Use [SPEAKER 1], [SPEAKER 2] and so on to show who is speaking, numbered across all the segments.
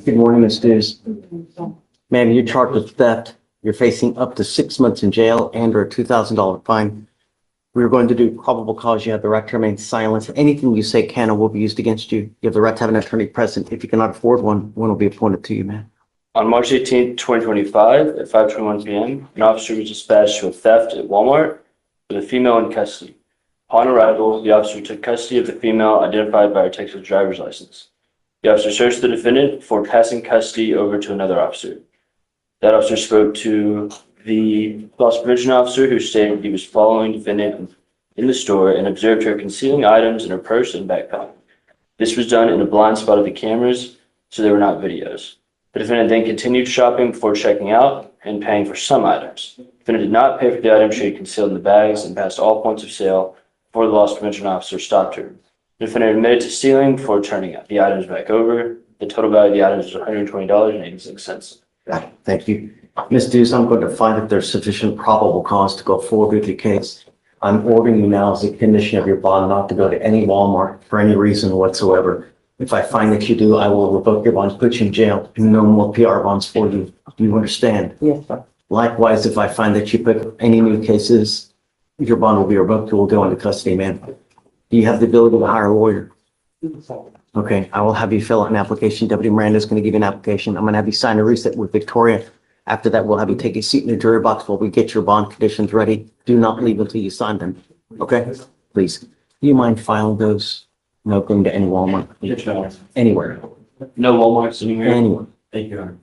[SPEAKER 1] Good morning, Ms. Dews. Ma'am, you're charged with theft. You're facing up to 6 months in jail and or a $2,000 fine. We're going to do probable cause. You have the right to remain silent. Anything you say can or will be used against you. You have the right to have an attorney present. If you cannot afford one will be appointed to you, ma'am.
[SPEAKER 2] On March 18th, 2025, at 5:21 p.m., an officer was dispatched to a theft at Walmart with a female in custody. Upon arrival, the officer took custody of the female identified by her Texas driver's license. The officer searched the defendant before passing custody over to another officer. That officer spoke to the loss prevention officer, who stated he was following the defendant in the store and observed her concealing items in her purse and backpack. This was done in a blind spot of the cameras, so there were not videos. The defendant then continued shopping before checking out and paying for some items. The defendant did not pay for the items she had concealed in the bags and passed all points of sale before the loss prevention officer stopped her. The defendant admitted to stealing before turning the items back over. The total value of the items was $120.86.
[SPEAKER 1] Got it. Thank you. Ms. Dews, I'm going to find that there's sufficient probable cause to go forward with your case. I'm ordering you now as a condition of your bond not to go to any Walmart for any reason whatsoever. If I find that you do, I will revoke your bond, put you in jail, and no more PR bonds for you. Do you understand?
[SPEAKER 3] Yes, sir.
[SPEAKER 1] Likewise, if I find that you put any new cases, your bond will be revoked. You will go into custody, ma'am. Do you have the ability to hire a lawyer? Okay, I will have you fill out an application. Deputy Miranda is going to give you an application. I'm going to have you sign a receipt with Victoria. After that, we'll have you take a seat in the jury box while we get your bond conditions ready. Do not leave until you sign them. Okay? Please. Do you mind filing those? No going to any Walmart?
[SPEAKER 2] Yes, Your Honor.
[SPEAKER 1] Anywhere.
[SPEAKER 2] No Walmarts anywhere.
[SPEAKER 1] Anywhere.
[SPEAKER 2] Thank you, Your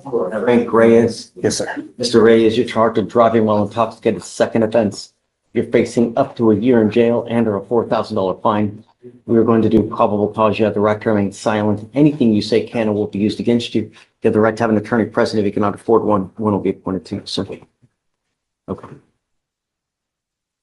[SPEAKER 2] Honor.
[SPEAKER 1] Frank Reyes.
[SPEAKER 3] Yes, sir.
[SPEAKER 1] Mr. Reyes, you're charged with driving while intoxicated, second offense. You're facing up to a year in jail and or a $4,000 fine. We're going to do probable cause. You have the right to remain silent. Anything you say can or will be used against you. You have the right to have an attorney present. If you cannot afford one will be appointed to you. So, okay.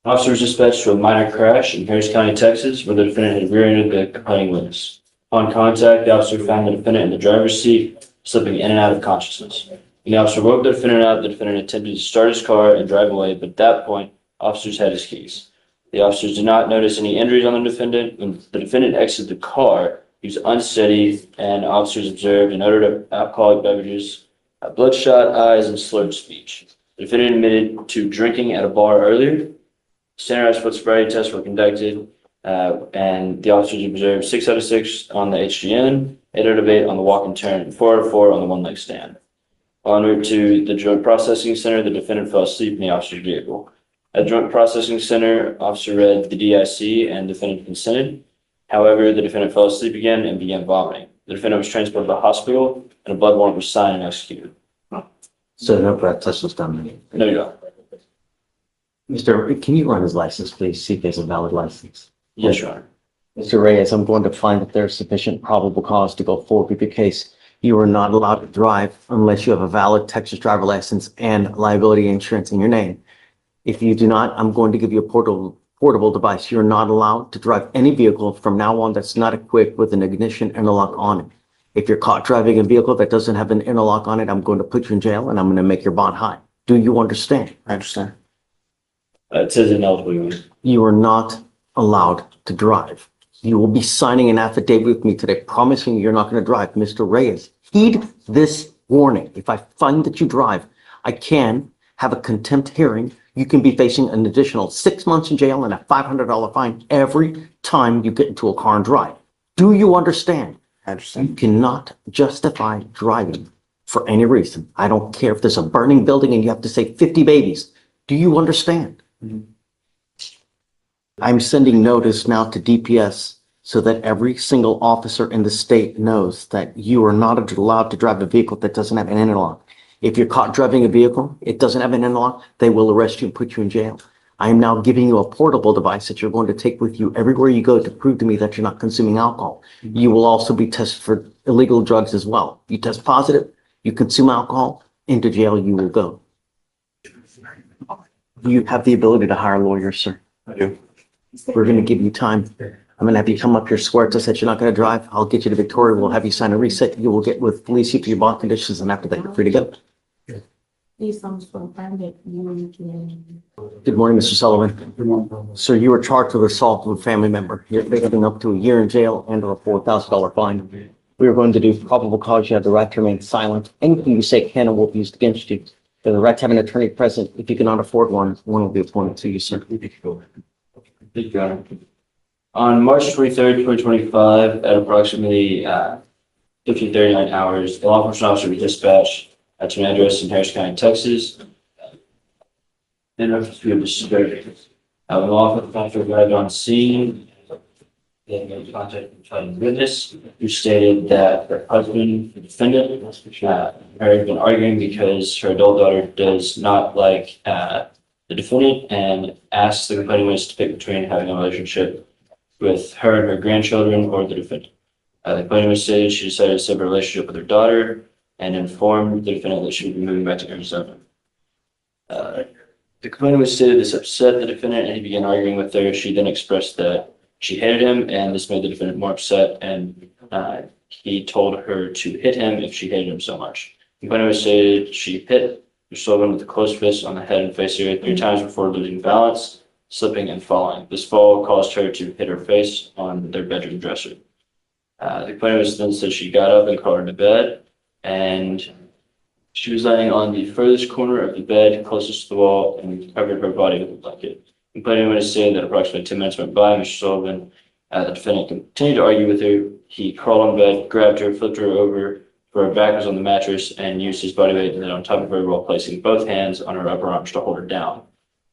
[SPEAKER 2] Officer was dispatched to a minor crash in Harris County, Texas, where the defendant had rear-ended the complaining witness. Upon contact, the officer found the defendant in the driver's seat, slipping in and out of consciousness. When the officer woke the defendant up, the defendant attempted to start his car and drive away, but at that point, officers had his keys. The officers did not notice any injuries on the defendant. When the defendant exited the car, he was unsteady, and officers observed an odor of alcoholic beverages, bloodshot eyes, and slurred speech. The defendant admitted to drinking at a bar earlier. Standardized foot sobriety tests were conducted, and the officers observed 6 out of 6 on the HGN, 8 out of 8 on the walk and turn, and 4 out of 4 on the one-leg stand. En route to the Joint Processing Center, the defendant fell asleep in the officer's vehicle. At the Joint Processing Center, officer read the DIC and defendant consented. However, the defendant fell asleep again and began vomiting. The defendant was transported to the hospital, and a blood warrant was signed and executed.
[SPEAKER 1] So no breath test was done.
[SPEAKER 2] No, Your Honor.
[SPEAKER 1] Mr. Can you run his license, please? See if he has a valid license.
[SPEAKER 2] Yes, Your Honor.
[SPEAKER 1] Mr. Reyes, I'm going to find that there's sufficient probable cause to go forward with your case. You are not allowed to drive unless you have a valid Texas driver license and liability insurance in your name. If you do not, I'm going to give you a portable device. You're not allowed to drive any vehicle from now on that's not equipped with an ignition interlock on it. If you're caught driving a vehicle that doesn't have an interlock on it, I'm going to put you in jail and I'm going to make your bond high. Do you understand?
[SPEAKER 3] I understand.
[SPEAKER 2] It says ineligible, Your Honor.
[SPEAKER 1] You are not allowed to drive. You will be signing an affidavit with me today promising you're not going to drive. Mr. Reyes, heed this warning. If I find that you drive, I can have a contempt hearing. You can be facing an additional 6 months in jail and a $500 fine every time you get into a car and drive. Do you understand?
[SPEAKER 3] I understand.
[SPEAKER 1] You cannot justify driving for any reason. I don't care if there's a burning building and you have to save 50 babies. Do you understand? I'm sending notice now to DPS so that every single officer in the state knows that you are not allowed to drive a vehicle that doesn't have an interlock. If you're caught driving a vehicle, it doesn't have an interlock, they will arrest you and put you in jail. I am now giving you a portable device that you're going to take with you everywhere you go to prove to me that you're not consuming alcohol. You will also be tested for illegal drugs as well. You test positive, you consume alcohol, into jail you will go. You have the ability to hire lawyers, sir.
[SPEAKER 3] I do.
[SPEAKER 1] We're going to give you time. I'm going to have you come up here, swear to us that you're not going to drive. I'll get you to Victoria. We'll have you sign a reset. You will get with police for your bond conditions, and after that, you're free to go.
[SPEAKER 4] Please confirm that you can.
[SPEAKER 1] Good morning, Mr. Sullivan. Sir, you were charged with assault with a family member. You're facing up to a year in jail and or a $4,000 fine. We are going to do probable cause. You have the right to remain silent. Anything you say can and will be used against you. You have the right to have an attorney present. If you cannot afford one, one will be appointed to you, sir.
[SPEAKER 2] Thank you, Your Honor. On March 23rd, 2025, at approximately 15:39 hours, the law enforcement officer was dispatched to an address in Harris County, Texas. In reference to a discretion. The law enforcement officer arrived on scene. They made contact with a witness who stated that her husband, the defendant, had been arguing because her adult daughter does not like the defendant and asked the complaining witness to pick between having a relationship with her and her grandchildren or the defendant. The complaining witness stated she decided to sever a relationship with her daughter and informed the defendant that she would be moving back to Arizona. The complainant was stated this upset the defendant and he began arguing with her. She then expressed that she hated him and this made the defendant more upset and he told her to hit him if she hated him so much. The complainant was stated she hit Mr. Sullivan with a closed fist on the head and face area 3 times before losing balance, slipping and falling. This fall caused her to hit her face on their bedroom dresser. The complainant was then said she got up and crawled into bed and she was laying on the furthest corner of the bed closest to the wall and covered her body with a blanket. The complainant witness stated that approximately 10 minutes went by. Mr. Sullivan, the defendant, continued to argue with her. He crawled on bed, grabbed her, flipped her over, her back was on the mattress, and used his body weight on top of her while placing both hands on her upper arms to hold her down.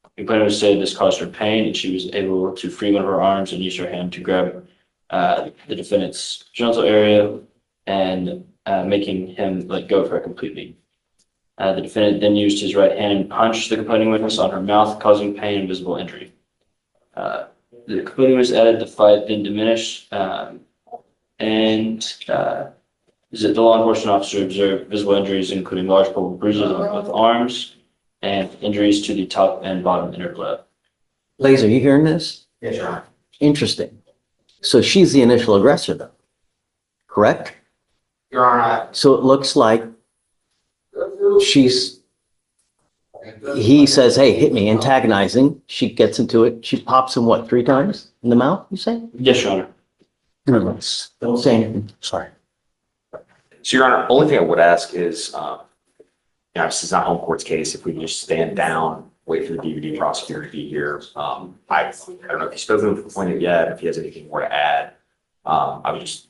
[SPEAKER 2] The complainant was stated this caused her pain and she was able to free one of her arms and use her hand to grab the defendant's genital area and making him let go of her completely. The defendant then used his right hand and punched the complaining witness on her mouth, causing pain and visible injury. The complaining witness added the fight then diminished, the law enforcement officer observed visible injuries, including large purple bruises on both arms and injuries to the top and bottom inner lip.
[SPEAKER 1] Laser, you hearing this?
[SPEAKER 3] Yes, Your Honor.
[SPEAKER 1] Interesting. So she's the initial aggressor, though, correct?
[SPEAKER 3] Your Honor,
[SPEAKER 1] So it looks like he says, hey, hit me, antagonizing. She gets into it. She pops him, what, 3 times in the mouth, you say?
[SPEAKER 2] Yes, Your Honor.
[SPEAKER 1] Don't say anything.
[SPEAKER 3] sorry. So, Your Honor, only thing I would ask is, this is not home court's case. If we can just stand down, wait for the DVD prosecutor to be here. I don't know if he's spoken to the complainant yet, if he has anything more to add. I would just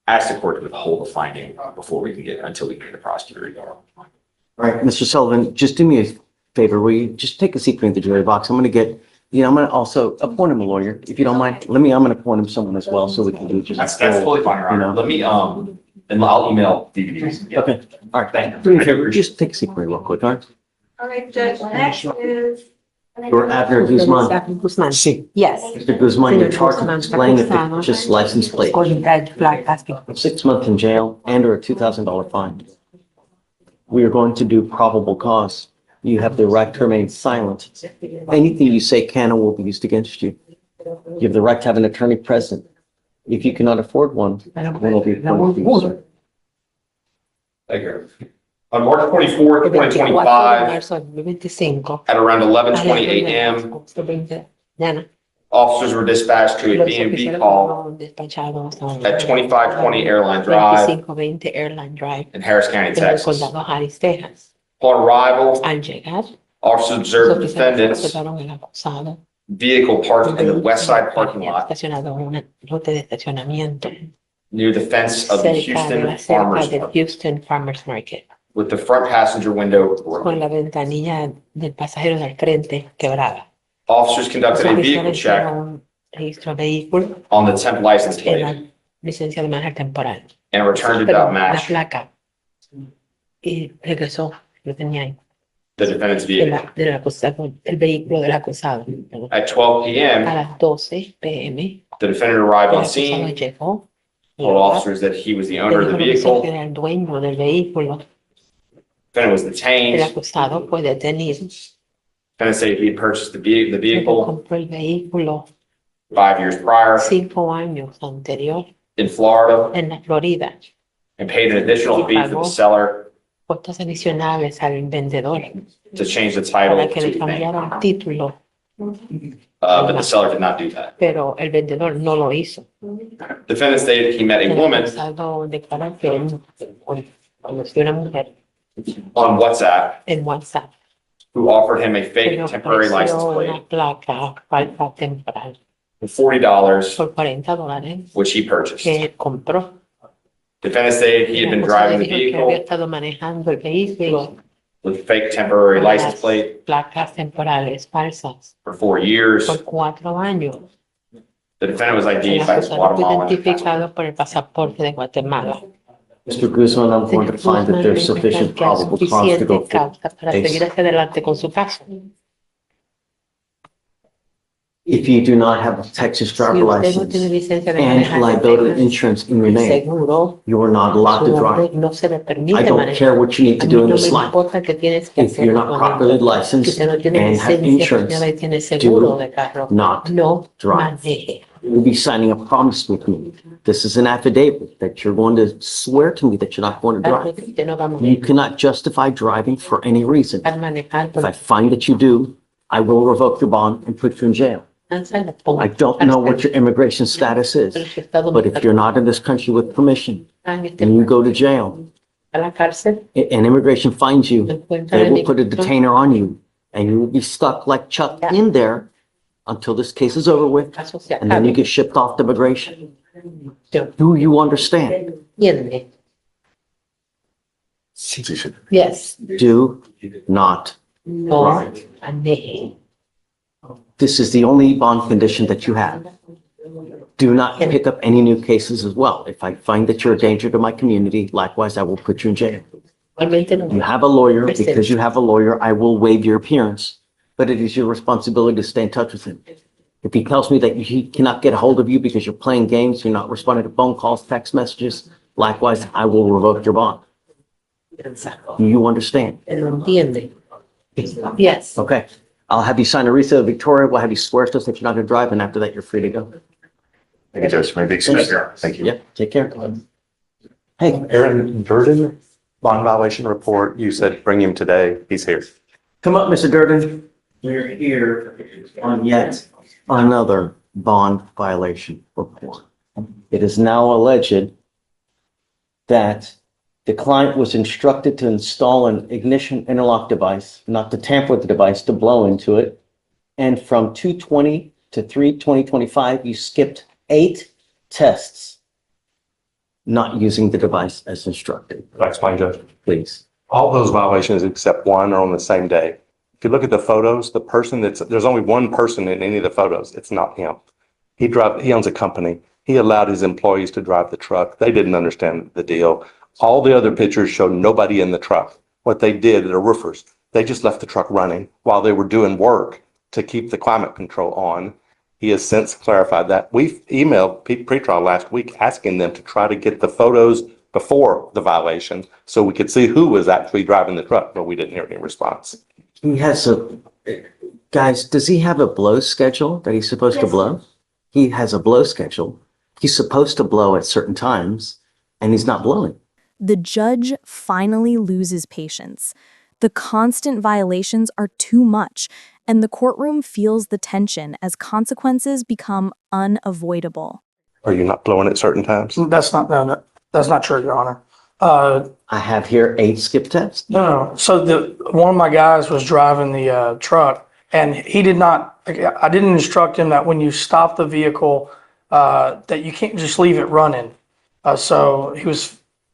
[SPEAKER 3] ask the court to withhold the finding until we can get the prosecutor.
[SPEAKER 1] All right, Mr. Sullivan, just do me a favor. Will you just take a seat behind the jury box? I'm going to get, I'm going to also appoint him a lawyer, if you don't mind. I'm going to appoint him someone as well so we can do just.
[SPEAKER 3] That's totally fine, Your Honor. Let me, and I'll email DVDs. Yeah.
[SPEAKER 1] Okay, all right.
[SPEAKER 3] Thank you.
[SPEAKER 1] Do me a favor, just take a seat for me real quick, all right?
[SPEAKER 4] All right, Judge, next is.
[SPEAKER 1] You're Abner Guzman.
[SPEAKER 5] Guzman.
[SPEAKER 1] Yes. Mr. Guzman, you're charged with displaying a fictitious license plate.
[SPEAKER 5] Con red flag asking.
[SPEAKER 1] 6 months in jail and or a $2,000 fine. We are going to do probable cause. You have the right to remain silent. Anything you say can and will be used against you. You have the right to have an attorney present. If you cannot afford one, one will be appointed to you, sir.
[SPEAKER 6] Thank you. On March 24th, 2025,
[SPEAKER 5] Marzo del 25.
[SPEAKER 6] at around
[SPEAKER 5] a las
[SPEAKER 6] 11:20 a.m.,
[SPEAKER 5] 11:20 de la mañana,
[SPEAKER 6] officers were dispatched to a
[SPEAKER 5] los
[SPEAKER 6] DMV
[SPEAKER 5] oficiales
[SPEAKER 6] call
[SPEAKER 5] fueron despachados a
[SPEAKER 6] at 2520 Airline Drive
[SPEAKER 5] 2520 Airline Drive
[SPEAKER 6] in Harris County,
[SPEAKER 5] en el
[SPEAKER 6] Texas.
[SPEAKER 5] condado Harris, Texas.
[SPEAKER 6] Upon arrival,
[SPEAKER 5] Al llegar,
[SPEAKER 6] officers
[SPEAKER 5] los
[SPEAKER 6] observed the
[SPEAKER 5] oficiales
[SPEAKER 6] defendant's
[SPEAKER 5] observaron el acusado
[SPEAKER 6] vehicle parked in the west side parking lot
[SPEAKER 5] estacionado en un lote de estacionamiento
[SPEAKER 6] near the fence of the
[SPEAKER 5] cerca de la
[SPEAKER 6] Houston
[SPEAKER 5] cerca
[SPEAKER 6] Farmers
[SPEAKER 5] del
[SPEAKER 6] Market,
[SPEAKER 5] Houston Farmers Market,
[SPEAKER 6] with the front passenger window broken.
[SPEAKER 5] con la ventanilla del pasajero del frente quebrada.
[SPEAKER 6] Officers
[SPEAKER 5] Los
[SPEAKER 6] conducted a vehicle
[SPEAKER 5] oficiales
[SPEAKER 6] check
[SPEAKER 5] hicieron un registro de vehículo
[SPEAKER 6] on the temp license
[SPEAKER 5] en
[SPEAKER 6] plate
[SPEAKER 5] la licencia de manejar temporal,
[SPEAKER 6] and returned
[SPEAKER 5] pero
[SPEAKER 6] without
[SPEAKER 5] la
[SPEAKER 6] match
[SPEAKER 5] placa, y regresó, lo tenía ahí,
[SPEAKER 6] the defendant's
[SPEAKER 5] de
[SPEAKER 6] vehicle.
[SPEAKER 5] del acusado, el vehículo del acusado.
[SPEAKER 6] At 12
[SPEAKER 5] A
[SPEAKER 6] p.m.,
[SPEAKER 5] las 12 p.m.,
[SPEAKER 6] the defendant arrived
[SPEAKER 5] el
[SPEAKER 6] on
[SPEAKER 5] acusado
[SPEAKER 6] scene,
[SPEAKER 5] llegó,
[SPEAKER 6] told officers that he was the owner of the
[SPEAKER 5] le dijo que
[SPEAKER 6] vehicle.
[SPEAKER 5] era el dueño del vehículo.
[SPEAKER 6] Defendant was
[SPEAKER 5] El
[SPEAKER 6] detained.
[SPEAKER 5] acusado fue detenido.
[SPEAKER 6] Defendant said he had purchased the
[SPEAKER 5] Él
[SPEAKER 6] vehicle
[SPEAKER 5] compró el vehículo
[SPEAKER 6] 5 years prior
[SPEAKER 5] 5 años anterior
[SPEAKER 6] in Florida
[SPEAKER 5] en la Florida.
[SPEAKER 6] and paid an additional fee for the seller
[SPEAKER 5] Costas adicionales al vendedor
[SPEAKER 6] to change the title
[SPEAKER 5] para que
[SPEAKER 6] to
[SPEAKER 5] le
[SPEAKER 6] his name.
[SPEAKER 5] cambiara el título
[SPEAKER 6] but the seller did not do that.
[SPEAKER 5] pero el vendedor no lo hizo.
[SPEAKER 6] Defendant stated he met a
[SPEAKER 5] El
[SPEAKER 6] woman
[SPEAKER 5] acusado declara que él conoció una mujer
[SPEAKER 6] on WhatsApp
[SPEAKER 5] en WhatsApp
[SPEAKER 6] who offered him a
[SPEAKER 5] que
[SPEAKER 6] fake
[SPEAKER 5] le
[SPEAKER 6] temporary license
[SPEAKER 5] ofreció
[SPEAKER 6] plate
[SPEAKER 5] una placa falsa temporal
[SPEAKER 6] for $40,
[SPEAKER 5] por $40
[SPEAKER 6] which he purchased.
[SPEAKER 5] que él compró.
[SPEAKER 6] Defendant stated he had
[SPEAKER 5] El
[SPEAKER 6] been
[SPEAKER 5] acusado
[SPEAKER 6] driving the
[SPEAKER 5] dijo que había
[SPEAKER 6] vehicle
[SPEAKER 5] estado manejando el vehículo
[SPEAKER 6] with fake temporary
[SPEAKER 5] con
[SPEAKER 6] license
[SPEAKER 5] las
[SPEAKER 6] plate
[SPEAKER 5] placas temporales falsas
[SPEAKER 6] for 4 years.
[SPEAKER 5] por 4 años.
[SPEAKER 6] The defendant was
[SPEAKER 5] El
[SPEAKER 6] ID'd by his
[SPEAKER 5] acusado fue
[SPEAKER 6] Guatemalan passport.
[SPEAKER 5] identificado por el pasaporte de Guatemala.
[SPEAKER 1] Mr. Guzman, I'm going to
[SPEAKER 5] Señor
[SPEAKER 1] find that
[SPEAKER 5] Guzmán,
[SPEAKER 1] there's
[SPEAKER 5] me
[SPEAKER 1] sufficient
[SPEAKER 5] que hay
[SPEAKER 1] probable cause to go
[SPEAKER 5] suficiente
[SPEAKER 1] forward.
[SPEAKER 5] causa para seguir hacia adelante con su caso.
[SPEAKER 1] If you do not have a Texas
[SPEAKER 5] Si
[SPEAKER 1] driver
[SPEAKER 5] usted no tiene
[SPEAKER 1] license
[SPEAKER 5] licencia de
[SPEAKER 1] and
[SPEAKER 5] manejar,
[SPEAKER 1] liability insurance in your name,
[SPEAKER 5] seguro,
[SPEAKER 1] you are not allowed
[SPEAKER 5] su
[SPEAKER 1] to
[SPEAKER 5] nombre
[SPEAKER 1] drive.
[SPEAKER 5] no se le
[SPEAKER 1] I
[SPEAKER 5] permite
[SPEAKER 1] don't
[SPEAKER 5] manejar.
[SPEAKER 1] care what you need
[SPEAKER 5] A
[SPEAKER 1] to
[SPEAKER 5] mí
[SPEAKER 1] do in
[SPEAKER 5] no
[SPEAKER 1] this
[SPEAKER 5] me
[SPEAKER 1] life.
[SPEAKER 5] importa qué tienes que
[SPEAKER 1] If
[SPEAKER 5] hacer
[SPEAKER 1] you're not
[SPEAKER 5] con
[SPEAKER 1] properly
[SPEAKER 5] esto. Si
[SPEAKER 1] licensed
[SPEAKER 5] usted no tiene
[SPEAKER 1] and have
[SPEAKER 5] licencia
[SPEAKER 1] insurance,
[SPEAKER 5] española y tiene seguro de carro,
[SPEAKER 1] not
[SPEAKER 5] no
[SPEAKER 1] drive.
[SPEAKER 5] maneje.
[SPEAKER 1] You'll be signing a promise with me. This is an affidavit that you're going to swear to me that you're not going to
[SPEAKER 5] Algo
[SPEAKER 1] drive.
[SPEAKER 5] que usted no va a
[SPEAKER 1] You
[SPEAKER 5] manejar.
[SPEAKER 1] cannot justify driving for any reason.
[SPEAKER 5] Al manejar,
[SPEAKER 1] If I find that you do, I will revoke your bond and put you in jail.
[SPEAKER 5] la ponga
[SPEAKER 1] I don't know what your immigration status
[SPEAKER 5] Pero
[SPEAKER 1] is,
[SPEAKER 5] si está
[SPEAKER 1] but if you're not in this country with permission
[SPEAKER 5] en este
[SPEAKER 1] and you go to jail,
[SPEAKER 5] a la cárcel,
[SPEAKER 1] and immigration finds you,
[SPEAKER 5] encuentra
[SPEAKER 1] they
[SPEAKER 5] la
[SPEAKER 1] will put a
[SPEAKER 5] migración,
[SPEAKER 1] detainer on you and you will be stuck like Chuck in there until this case is over with,
[SPEAKER 5] caso se
[SPEAKER 1] and then you
[SPEAKER 5] acabe.
[SPEAKER 1] get shipped off to immigration.
[SPEAKER 5] Usted
[SPEAKER 1] Do you understand?
[SPEAKER 5] entiende.
[SPEAKER 3] Sí, sí.
[SPEAKER 5] Yes.
[SPEAKER 1] Do not.
[SPEAKER 5] No
[SPEAKER 1] Right.
[SPEAKER 5] maneje.
[SPEAKER 1] This is the only bond condition that you have. Do not pick up any new cases as well. If I find that you're a danger to my community, likewise, I will put you in jail.
[SPEAKER 5] Igualmente no.
[SPEAKER 1] You have a lawyer. Because you have a lawyer, I will waive your appearance, but it is your responsibility to stay in touch with him. If he tells me that he cannot get a hold of you because you're playing games, you're not responding to phone calls, text messages, likewise, I will revoke your bond. Do you understand?
[SPEAKER 5] Él lo entiende. Yes.
[SPEAKER 1] Okay. I'll have you sign a receipt of Victoria. We'll have you swear to us that you're not going to drive, and after that, you're free to go.
[SPEAKER 3] Thank you, Judge. Maybe excuse me. Thank you.
[SPEAKER 1] Yeah, take care. Hey,
[SPEAKER 7] Aaron Durden, bond violation report. You said bring him today. He's here.
[SPEAKER 1] come up, Mr. Durden. We're here on yet another bond violation report. It is now alleged that the client was instructed to install an ignition interlock device, not to tamper with the device, to blow into it. And from 2/20 to 3/20/25, you skipped 8 tests not using the device as instructed.
[SPEAKER 7] I'll explain, Judge.
[SPEAKER 1] Please.
[SPEAKER 7] All those violations except one are on the same day. If you look at the photos, there's only one person in any of the photos. It's not him. He owns a company. He allowed his employees to drive the truck. They didn't understand the deal. All the other pictures show nobody in the truck. What they did, they're roofers. They just left the truck running while they were doing work to keep the climate control on. He has since clarified that. We've emailed pretrial last week asking them to try to get the photos before the violation so we could see who was actually driving the truck, but we didn't hear any response.
[SPEAKER 1] He has guys, does he have a blow schedule that he's supposed to
[SPEAKER 4] Yes.
[SPEAKER 1] blow? He has a blow schedule. He's supposed to blow at certain times and he's not blowing.
[SPEAKER 8] The judge finally loses patience. The constant violations are too much, and the courtroom feels the tension as consequences become unavoidable.
[SPEAKER 7] Are you not blowing at certain times?
[SPEAKER 9] That's not, no, that's not true, Your Honor.
[SPEAKER 1] I have here 8 skip tests.
[SPEAKER 9] No. So one of my guys was driving the truck, and he did not. I didn't instruct him that when you stop the vehicle, that you can't just leave it running. So he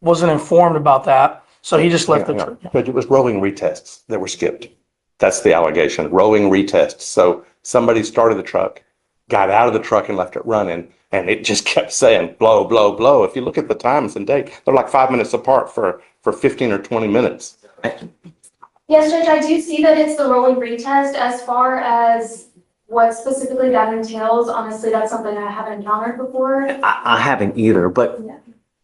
[SPEAKER 9] wasn't informed about that. So he just left the truck.
[SPEAKER 7] But it was rolling retests that were skipped. That's the allegation, rolling retests. So somebody started the truck, got out of the truck and left it running, and it just kept saying blow, blow, blow. If you look at the times and date, they're like 5 minutes apart for 15 or 20 minutes.
[SPEAKER 4] Yes, Judge, I do see that it's the rolling retest. As far as what specifically that entails, honestly, that's something I haven't encountered before.
[SPEAKER 1] I haven't either, but
[SPEAKER 4] Yeah.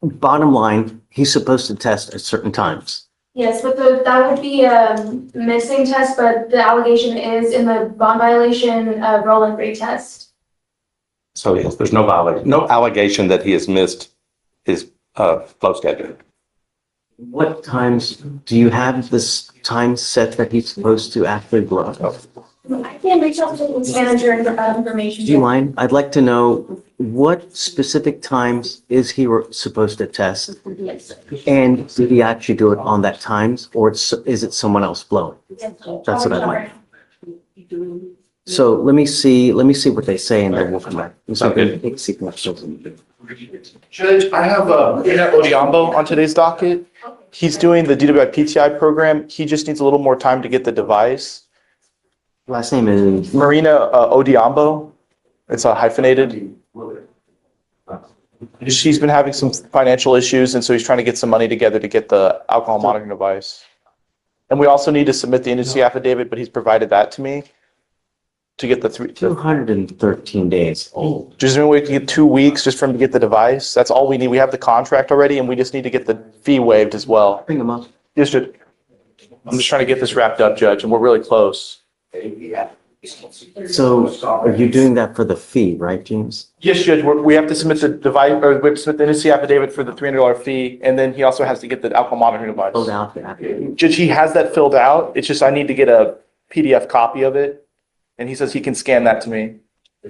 [SPEAKER 1] bottom line, he's supposed to test at certain times.
[SPEAKER 4] Yes, but that would be a missing test, but the allegation is in the bond violation, rolling retest.
[SPEAKER 7] So yes, there's no violation, no allegation that he has missed his flow schedule.
[SPEAKER 1] What times, do you have this time set that he's supposed to actually blow?
[SPEAKER 4] I can reach out to the police manager and get that information.
[SPEAKER 1] Do you mind? I'd like to know what specific times is he supposed to test?
[SPEAKER 4] Yes, sir.
[SPEAKER 1] And did he actually do it on that times or is it someone else blowing? That's what I'd like. So let me see what they say and then we'll come back.
[SPEAKER 6] Sounds good.
[SPEAKER 10] Judge, I have Marina Odiambo on today's docket. He's doing the DWI PTI program. He just needs a little more time to get the device.
[SPEAKER 1] Last name is,
[SPEAKER 10] Marina Odiambo. It's hyphenated. She's been having some financial issues, and so he's trying to get some money together to get the alcohol monitoring device. And we also need to submit the industry affidavit, but he's provided that to me to get the
[SPEAKER 1] 213 days old.
[SPEAKER 10] just we can get 2 weeks just for him to get the device. That's all we need. We have the contract already, and we just need to get the fee waived as well.
[SPEAKER 1] Bring him up.
[SPEAKER 10] Yes, Judge. I'm just trying to get this wrapped up, Judge, and we're really close.
[SPEAKER 1] So are you doing that for the fee, right, James?
[SPEAKER 10] Yes, Judge, we have to submit the device, or we have to submit the industry affidavit for the $300 fee, and then he also has to get the alcohol monitoring device.
[SPEAKER 1] Filled out the application.
[SPEAKER 10] Judge, he has that filled out. It's just I need to get a PDF copy of it, and he says he can scan that to me.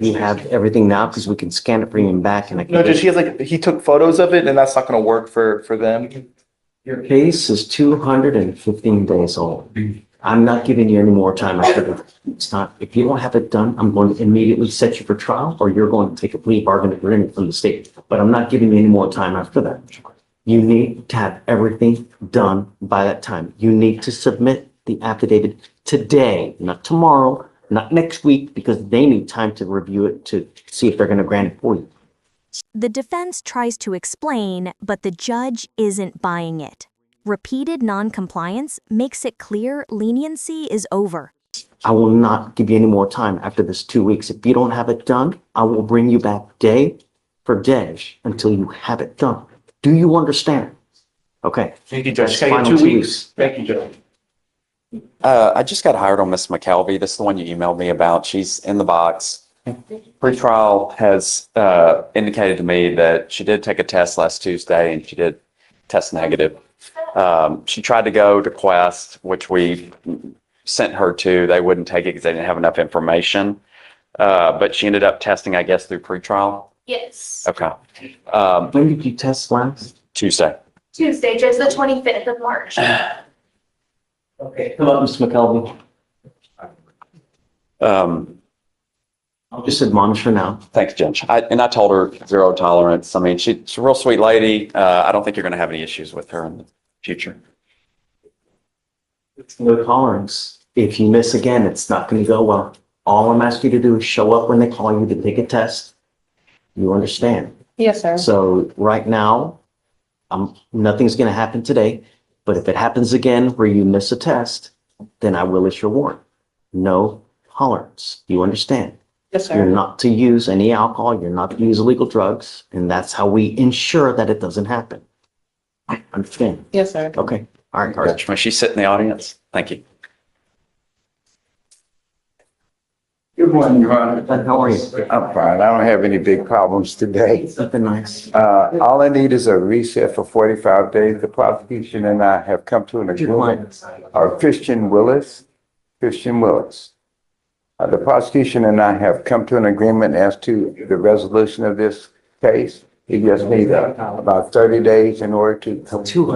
[SPEAKER 1] You have everything now because we can scan it, bring him back and I can.
[SPEAKER 10] No, Judge, he took photos of it, and that's not gonna work for them.
[SPEAKER 1] Your case is 215 days old. I'm not giving you any more time after that. It's not, if you don't have it done, I'm going to immediately set you for trial or you're going to take a plea bargain agreement from the state. But I'm not giving you any more time after that. You need to have everything done by that time. You need to submit the affidavit today, not tomorrow, not next week, because they need time to review it to see if they're going to grant it for you.
[SPEAKER 8] The defense tries to explain, but the judge isn't buying it. Repeated noncompliance makes it clear leniency is over.
[SPEAKER 1] I will not give you any more time after this 2 weeks. If you don't have it done, I will bring you back day for day until you have it done. Do you understand? Okay.
[SPEAKER 10] Thank you, Judge.
[SPEAKER 1] That's
[SPEAKER 10] Can I get
[SPEAKER 1] final
[SPEAKER 10] 2
[SPEAKER 1] 2
[SPEAKER 10] weeks? Thank you, Judge.
[SPEAKER 11] I just got hired on Miss McKelvey. This is the one you emailed me about. She's in the box. Pretrial has indicated to me that she did take a test last Tuesday and she did test negative. She tried to go to Quest, which we sent her to. They wouldn't take it because they didn't have enough information. But she ended up testing, I guess, through pretrial.
[SPEAKER 4] Yes.
[SPEAKER 11] Okay.
[SPEAKER 1] When did you test last?
[SPEAKER 11] Tuesday.
[SPEAKER 4] Tuesday, just the 25th of March.
[SPEAKER 1] Okay. Come up, Mr. McKelvey. I'll just admonish her now.
[SPEAKER 11] Thanks, Judge. I told her zero tolerance. I mean, she's a real sweet lady. I don't think you're going to have any issues with her in the future.
[SPEAKER 1] It's no tolerance. If you miss again, it's not going to go well. All I'm asking you to do is show up when they call you to take a test. You understand?
[SPEAKER 5] Yes, sir.
[SPEAKER 1] So right now, nothing's going to happen today. But if it happens again where you miss a test, then I will issue a warrant. No tolerance. You understand?
[SPEAKER 5] Yes,
[SPEAKER 1] You're
[SPEAKER 5] sir.
[SPEAKER 1] not to use any alcohol. You're not to use illegal drugs. And that's how we ensure that it doesn't happen. Understand?
[SPEAKER 5] Yes, sir.
[SPEAKER 1] Okay. All right, Carter.
[SPEAKER 11] Judge, may she sit in the audience? Thank you.
[SPEAKER 12] Good morning, Your Honor.
[SPEAKER 1] How are you?
[SPEAKER 12] I'm fine. I don't have any big problems today.
[SPEAKER 1] Something nice.
[SPEAKER 12] All I need is a reset for 45 days. The prosecution and I have come to an agreement. Christian Willis. The prosecution and I have come to an agreement as to the resolution of this case. He just needs about 30 days in order to.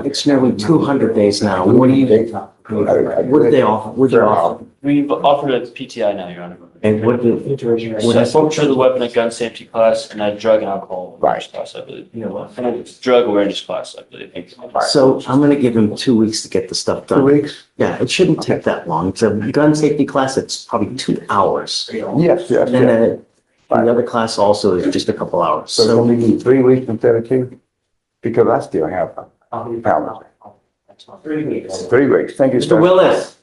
[SPEAKER 1] It's nearly 200 days now. What do you, what did they offer? What did they offer?
[SPEAKER 2] We've offered a PTI now, Your Honor.
[SPEAKER 1] And what did,
[SPEAKER 2] So I spoke to the weapon and gun safety class and a drug and alcohol awareness
[SPEAKER 12] Right.
[SPEAKER 2] class, I believe. And a drug awareness class, I believe.
[SPEAKER 1] so I'm gonna give him 2 weeks to get the stuff
[SPEAKER 12] 2
[SPEAKER 1] done.
[SPEAKER 12] weeks?
[SPEAKER 1] Yeah, it shouldn't take that long. It's a gun safety class. It's probably 2 hours.
[SPEAKER 12] Yes, yes,
[SPEAKER 1] And then
[SPEAKER 12] yes.
[SPEAKER 1] the other class also is just a couple hours.
[SPEAKER 12] So
[SPEAKER 1] So
[SPEAKER 12] we need 3 weeks instead of 2? Because I still have problems. 3 weeks. Thank you,
[SPEAKER 1] Mr.
[SPEAKER 12] sir.
[SPEAKER 1] Willis,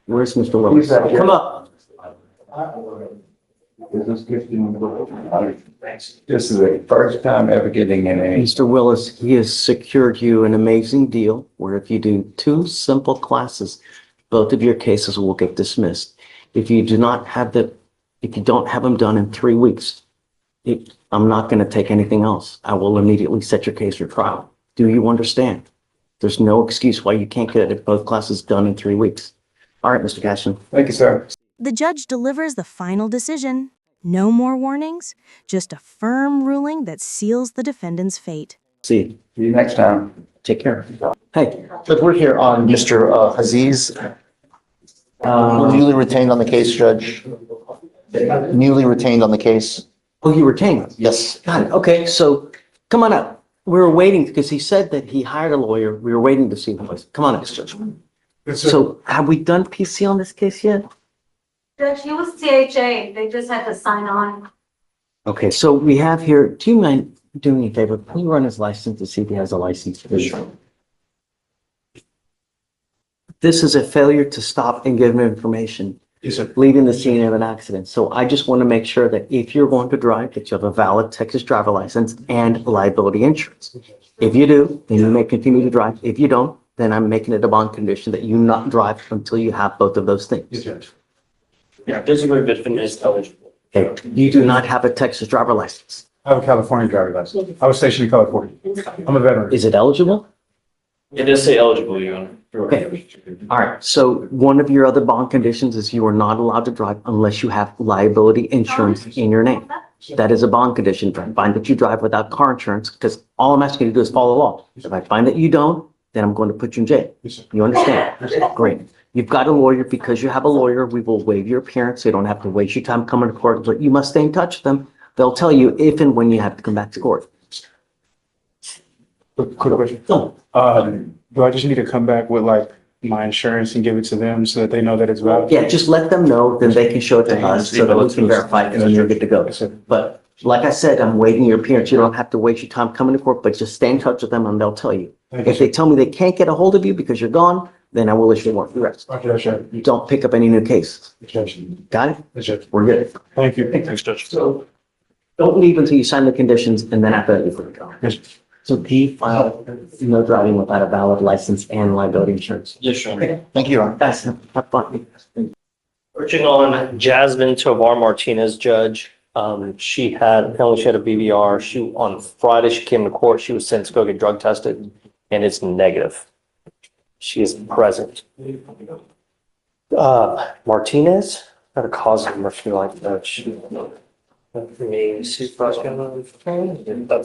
[SPEAKER 1] where's Mr. Willis?
[SPEAKER 12] He's out here.
[SPEAKER 1] Come up.
[SPEAKER 12] This is the first time ever getting in any.
[SPEAKER 1] Mr. Willis, he has secured you an amazing deal where if you do 2 simple classes, both of your cases will get dismissed. If you don't have them done in 3 weeks, I'm not going to take anything else. I will immediately set your case for trial. Do you understand? There's no excuse why you can't get both classes done in 3 weeks. All right, Mr. Cashin.
[SPEAKER 12] Thank you, sir.
[SPEAKER 8] The judge delivers the final decision. No more warnings, just a firm ruling that seals the defendant's fate.
[SPEAKER 1] See you.
[SPEAKER 12] See you next time.
[SPEAKER 1] Take care. Hey,
[SPEAKER 10] But we're here on Mr. Aziz, newly retained on the case, Judge. Newly retained on the case.
[SPEAKER 1] oh, you retained?
[SPEAKER 10] Yes.
[SPEAKER 1] Got it. Okay, so come on up. We were waiting because he said that he hired a lawyer. We were waiting to see him. Come on up, Judge. So have we done PC on this case yet?
[SPEAKER 4] Judge, he was CHA, they just had to sign on.
[SPEAKER 1] Okay, so we have here, do you mind doing me a favor? Can you run his license to see if he has a license? This is a failure to stop and give him information.
[SPEAKER 9] Yes, sir.
[SPEAKER 1] Leaving the scene of an accident. So I just want to make sure that if you're going to drive, that you have a valid Texas driver license and liability insurance. If you do, then you may continue to drive. If you don't, then I'm making it a bond condition that you not drive until you have both of those things.
[SPEAKER 9] Yes, Judge.
[SPEAKER 2] Yeah, disagree with defendant is eligible.
[SPEAKER 1] Okay, you do not have a Texas driver license.
[SPEAKER 9] I have a California driver's license. I was stationed in California. I'm a veteran.
[SPEAKER 1] Is it eligible?
[SPEAKER 2] It does say eligible, Your Honor.
[SPEAKER 1] Okay. All right, so one of your other bond conditions is you are not allowed to drive unless you have liability insurance in your name. That is a bond condition. Find that you drive without car insurance, because all I'm asking you to do is follow the law. If I find that you don't, then I'm going to put you in jail.
[SPEAKER 9] Yes, sir.
[SPEAKER 1] You understand? Great. You've got a lawyer. Because you have a lawyer, we will waive your appearance. So you don't have to waste your time coming to court, but you must stay in touch with them. They'll tell you if and when you have to come back to court.
[SPEAKER 9] Quick question.
[SPEAKER 1] No.
[SPEAKER 13] Do I just need to come back with like my insurance and give it to them so that they know that it's valid?
[SPEAKER 1] Yeah, just let them know, then they can show it to us so that we can verify it and then you're good to go.
[SPEAKER 13] Yes, sir.
[SPEAKER 1] But like I said, I'm waiving your appearance. You don't have to waste your time coming to court, but just stay in touch with them and they'll tell you.
[SPEAKER 13] Thank you,
[SPEAKER 1] If they tell me they can't get a hold of you because you're gone, then I will issue a warrant for arrest.
[SPEAKER 13] Okay, that's right.
[SPEAKER 1] You don't pick up any new cases.
[SPEAKER 13] Judge.
[SPEAKER 1] Got it?
[SPEAKER 13] That's right.
[SPEAKER 1] We're good.
[SPEAKER 13] Thank you.
[SPEAKER 2] Thanks, Judge.
[SPEAKER 1] So don't leave until you sign the conditions and then after that you're free to go.
[SPEAKER 13] Yes.
[SPEAKER 1] So he filed no driving without a valid license and liability insurance.
[SPEAKER 2] Yes, Your Honor.
[SPEAKER 1] Okay,
[SPEAKER 10] Thank you, Your Honor.
[SPEAKER 1] guys, have fun.
[SPEAKER 14] Searching on Jasmine Tovar Martinez, Judge. She had a BVR. On Friday, she came to court. She was sent to go get drug tested and it's negative. She is present. Martinez had a cause of mercy like that. That's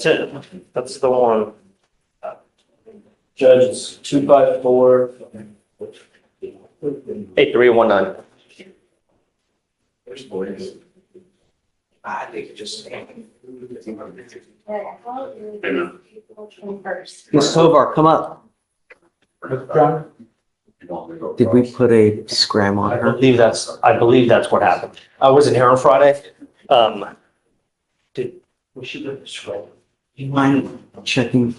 [SPEAKER 14] it. That's the one.
[SPEAKER 2] Judge, it's 254.
[SPEAKER 14] 8319.
[SPEAKER 3] I think it just.
[SPEAKER 1] Ms. Tovar, come up. Did we put a scram on her?
[SPEAKER 14] I believe that's what happened. I wasn't here on Friday. Was she good?
[SPEAKER 1] Do you mind checking